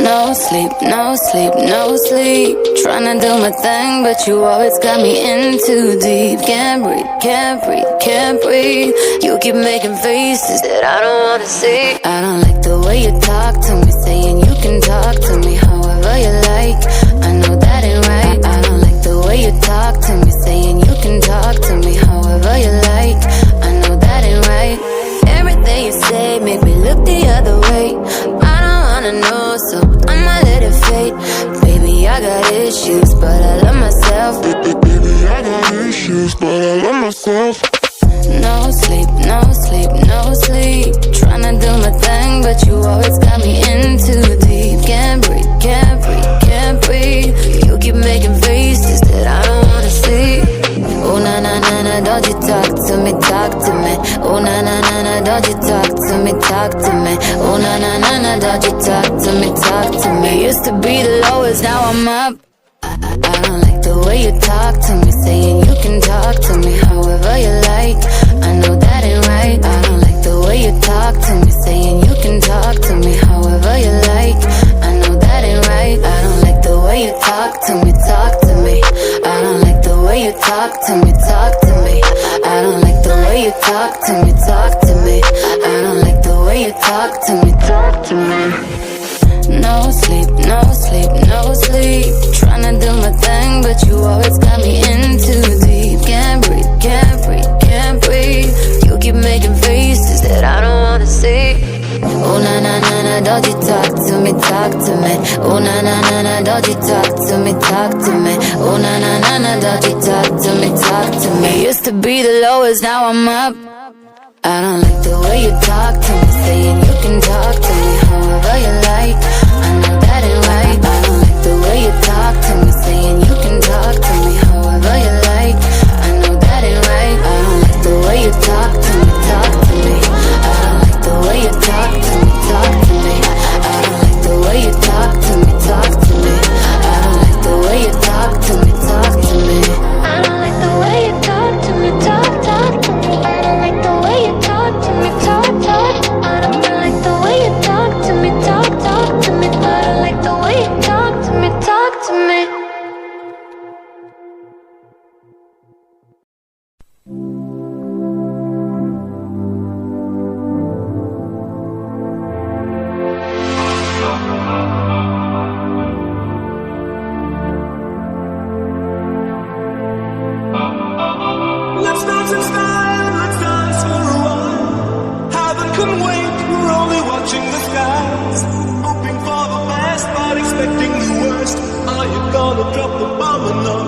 No sleep, no sleep, no sleep. Tryna do my thing, but you always got me in too deep. Can't breathe, can't breathe, can't breathe. You keep making faces that I don't wanna see. I don't like the way you talk to me, saying you can talk to me however you like. I know that ain't right. I don't like the way you talk to me, saying you can talk to me however you like. I know that ain't right. Everything you say make me look the other way. I don't wanna know, so I'ma let it fade. Baby, I got issues, but I love myself. Baby, I got issues, but I love myself. No sleep, no sleep, no sleep. Tryna do my thing, but you always got me in too deep. Can't breathe, can't breathe, can't breathe. You keep making faces that I don't wanna see. Oh na na na na, don't you talk to me, talk to me. Oh na na na na, don't you talk to me, talk to me. Oh na na na na, don't you talk to me, talk to me. Used to be the lowest, now I'm up. I don't like the way you talk to me, saying you can talk to me however you like. I know that ain't right. I don't like the way you talk to me, saying you can talk to me however you like. I know that ain't right. I don't like the way you talk to me, talk to me. I don't like the way you talk to me, talk to me. I don't like the way you talk to me, talk to me. I don't like the way you talk to me, talk to me. No sleep, no sleep, no sleep. Tryna do my thing, but you always got me in too deep. Can't breathe, can't breathe, can't breathe. You keep making faces that I don't wanna see. Oh na na na na, don't you talk to me, talk to me. Oh na na na na, don't you talk to me, talk to me. Oh na na na na, don't you talk to me, talk to me. Used to be the lowest, now I'm up. I don't like the way you talk to me, saying you can talk to me however you like. I know that ain't right. I don't like the way you talk to me, saying you can talk to me however you like. I know that ain't right. I don't like the way you talk to me, talk to me. I don't like the way you talk to me, talk to me. I don't like the way you talk to me, talk to me. I don't like the way you talk to me, talk to me. I don't like the way you talk to me, talk to me. I don't like the way you talk to me, talk. I don't like the way you talk to me, talk to me. I don't like the way you talk to me, talk to me. Let's dance in style, let's dance for a while. Heaven can wait, we're only watching the skies. Hoping for the best, but expecting the worst. Are you gonna drop the bomb or not?